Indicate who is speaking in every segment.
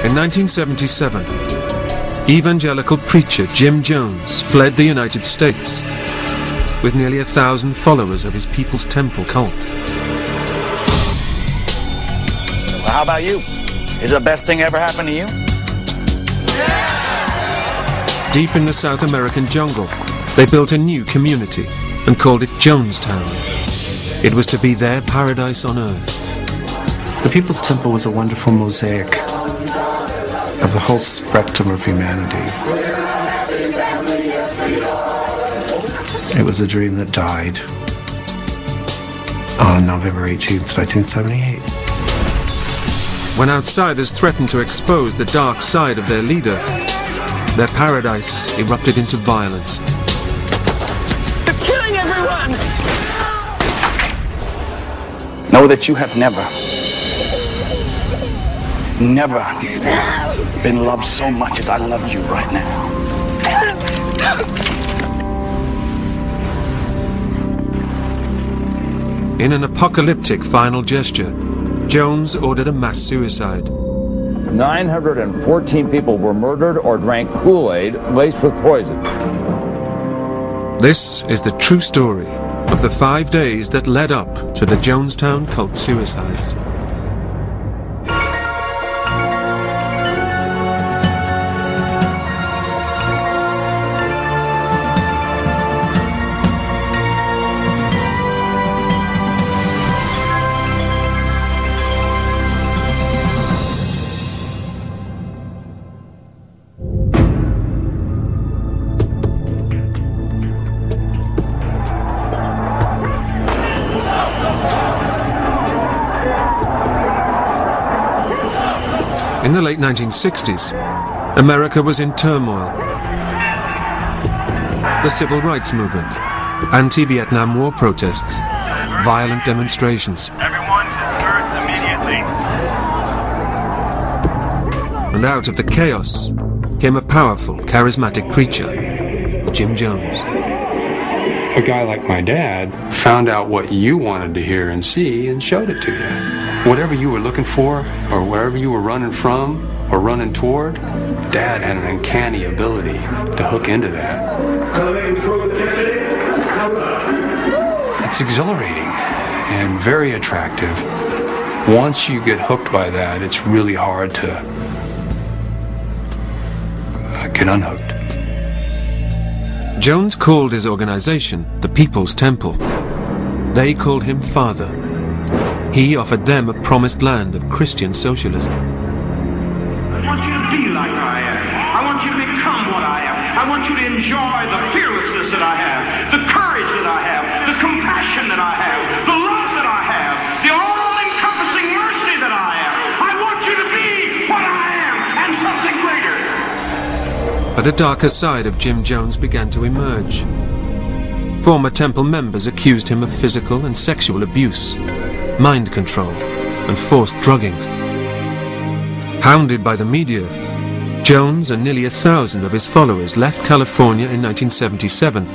Speaker 1: In 1977, evangelical preacher Jim Jones fled the United States with nearly 1,000 followers of his People's Temple cult.
Speaker 2: Well, how about you? Is the best thing ever happened to you?
Speaker 1: Deep in the South American jungle, they built a new community and called it Jonestown. It was to be their paradise on earth.
Speaker 3: The People's Temple was a wonderful mosaic of the whole spectrum of humanity. It was a dream that died on November 18th, 1978.
Speaker 1: When outsiders threatened to expose the dark side of their leader, their paradise erupted into violence.
Speaker 2: They're killing everyone! Know that you have never been loved so much as I love you right now.
Speaker 1: In an apocalyptic final gesture, Jones ordered a mass suicide.
Speaker 4: 914 people were murdered or drank Kool-Aid laced with poison.
Speaker 1: This is the true story of the 5 days that led up to the Jonestown cult suicides. In the late 1960s, America was in turmoil. The Civil Rights Movement, anti-Vietnam War protests, violent demonstrations.
Speaker 5: Everyone disperse immediately.
Speaker 1: And out of the chaos came a powerful, charismatic preacher, Jim Jones.
Speaker 6: A guy like my dad found out what you wanted to hear and see and showed it to you. Whatever you were looking for, or wherever you were running from, or running toward, Dad had an uncanny ability to hook into that. It's exhilarating and very attractive. Once you get hooked by that, it's really hard to get unhooked.
Speaker 1: Jones called his organization the People's Temple. They called him Father. He offered them a promised land of Christian socialism.
Speaker 5: I want you to be like I am. I want you to become what I am. I want you to enjoy the fearlessness that I have, the courage that I have, the compassion that I have, the love that I have, the all-encompassing mercy that I am. I want you to be what I am and something greater.
Speaker 1: But a darker side of Jim Jones began to emerge. Former temple members accused him of physical and sexual abuse, mind control, and forced druggings. Hounded by the media, Jones and nearly 1,000 of his followers left California in 1977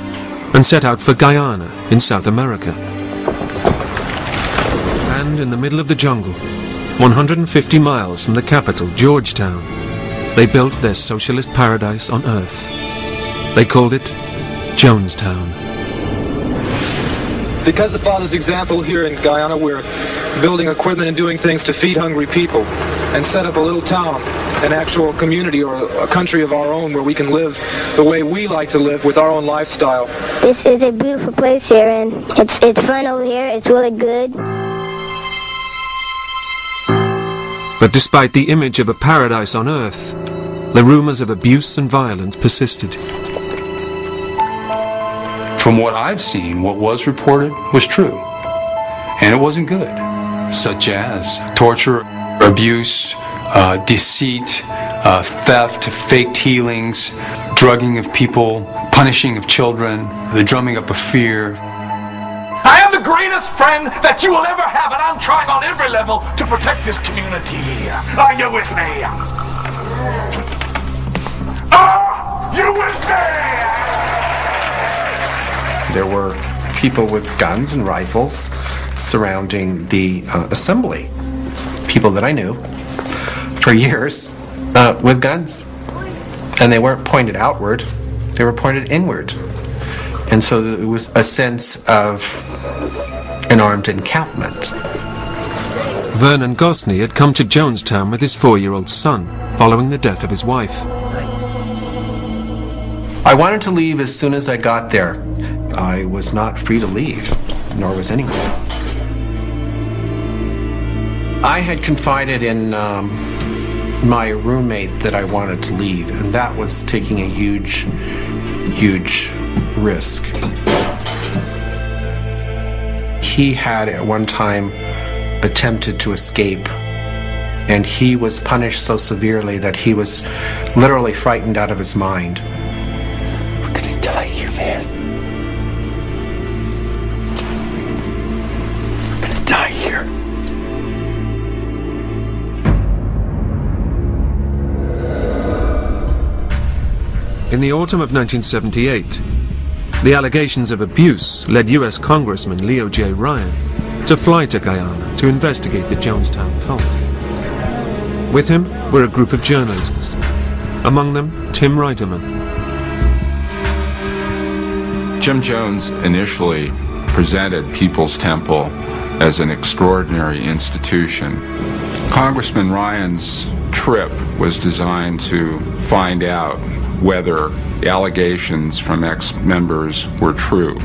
Speaker 1: and set out for Guyana in South America. And in the middle of the jungle, 150 miles from the capital, Georgetown, they built their socialist paradise on Earth. They called it Jonestown.
Speaker 7: Because of Father's example here in Guyana, we're building equipment and doing things to feed hungry people and set up a little town, an actual community or a country of our own where we can live the way we like to live with our own lifestyle.
Speaker 8: This is a beautiful place here, and it's fun over here. It's really good.
Speaker 1: But despite the image of a paradise on Earth, the rumors of abuse and violence persisted.
Speaker 6: From what I've seen, what was reported was true. And it wasn't good. Such as torture, abuse, deceit, theft, faked healings, drugging of people, punishing of children, the drumming up of fear.
Speaker 9: I am the greatest friend that you will ever have, and I'm trying on every level to protect this community. Are you with me? Are you with me?
Speaker 3: There were people with guns and rifles surrounding the assembly. People that I knew for years. With guns. And they weren't pointed outward, they were pointed inward. And so it was a sense of an armed encampment.
Speaker 1: Vernon Gosney had come to Jonestown with his 4-year-old son, following the death of his wife.
Speaker 3: I wanted to leave as soon as I got there. I was not free to leave, nor was anyone. I had confided in my roommate that I wanted to leave, and that was taking a huge, huge risk. He had at one time attempted to escape, and he was punished so severely that he was literally frightened out of his mind.
Speaker 10: We're gonna die here, man. We're gonna die here.
Speaker 1: In the autumn of 1978, the allegations of abuse led U.S. Congressman Leo J. Ryan to fly to Guyana to investigate the Jonestown cult. With him were a group of journalists, among them Tim Reiterman.
Speaker 11: Jim Jones initially presented People's Temple as an extraordinary institution. Congressman Ryan's trip was designed to find out whether the allegations from ex-members were true,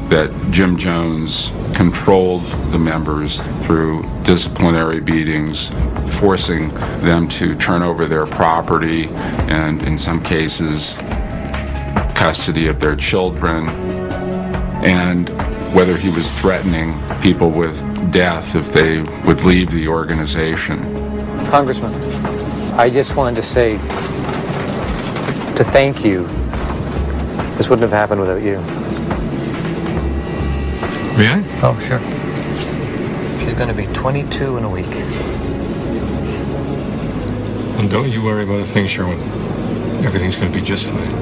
Speaker 11: that Jim Jones controlled the members through disciplinary beatings, forcing them to turn over their property and, in some cases, custody of their children, and whether he was threatening people with death if they would leave the organization.
Speaker 12: Congressman, I just wanted to say, to thank you. This wouldn't have happened without you.
Speaker 1: May I?
Speaker 12: Oh, sure. She's going to be 22 in a week.
Speaker 13: And don't you worry about a thing, Sherwin. Everything's going to be just fine.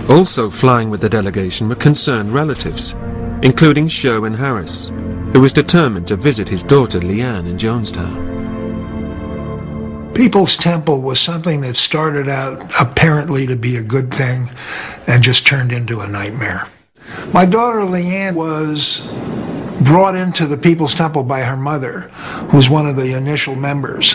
Speaker 1: Also flying with the delegation were concerned relatives, including Sherwin Harris, who was determined to visit his daughter Leanne in Jonestown.
Speaker 14: People's Temple was something that started out apparently to be a good thing and just turned into a nightmare. My daughter Leanne was brought into the People's Temple by her mother, who was one of the initial members.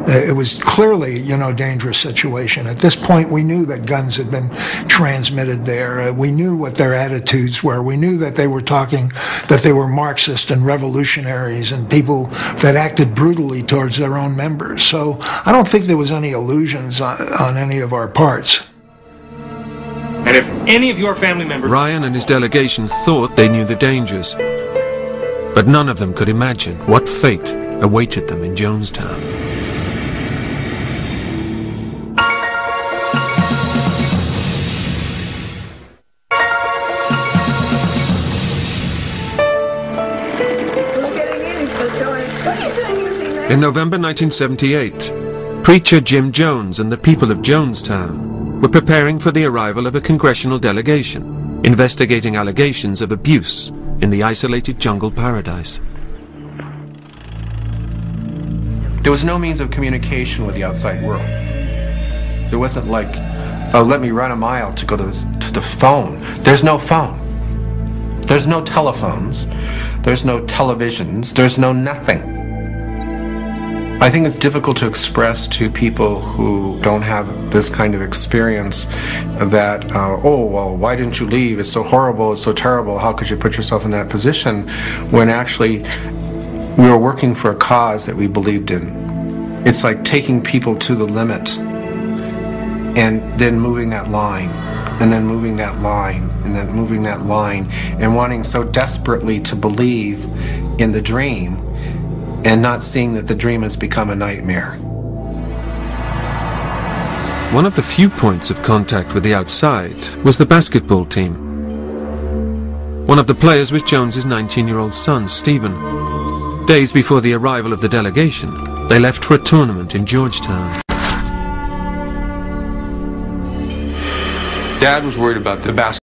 Speaker 14: It was clearly, a dangerous situation. At this point, we knew that guns had been transmitted there. We knew what their attitudes were. We knew that they were talking, that they were Marxist and revolutionaries and people that acted brutally towards their own members. So I don't think there was any illusions on any of our parts.
Speaker 15: And if any of your family members...
Speaker 1: Ryan and his delegation thought they knew the dangers, but none of them could imagine what fate awaited them in Jonestown. In November 1978, preacher Jim Jones and the people of Jonestown were preparing for the arrival of a congressional delegation investigating allegations of abuse in the isolated jungle paradise.
Speaker 3: There was no means of communication with the outside world. There wasn't like, oh, let me run a mile to go to the phone. There's no phone. There's no telephones. There's no televisions. There's no nothing. I think it's difficult to express to people who don't have this kind of experience that, oh, well, why didn't you leave? It's so horrible, it's so terrible, how could you put yourself in that position? When actually we were working for a cause that we believed in. It's like taking people to the limit and then moving that line, and then moving that line, and then moving that line, and wanting so desperately to believe in the dream and not seeing that the dream has become a nightmare.
Speaker 1: One of the few points of contact with the outside was the basketball team. One of the players was Jones's 19-year-old son, Stephen. Days before the arrival of the delegation, they left for a tournament in Georgetown.
Speaker 6: Dad was worried about the basketball.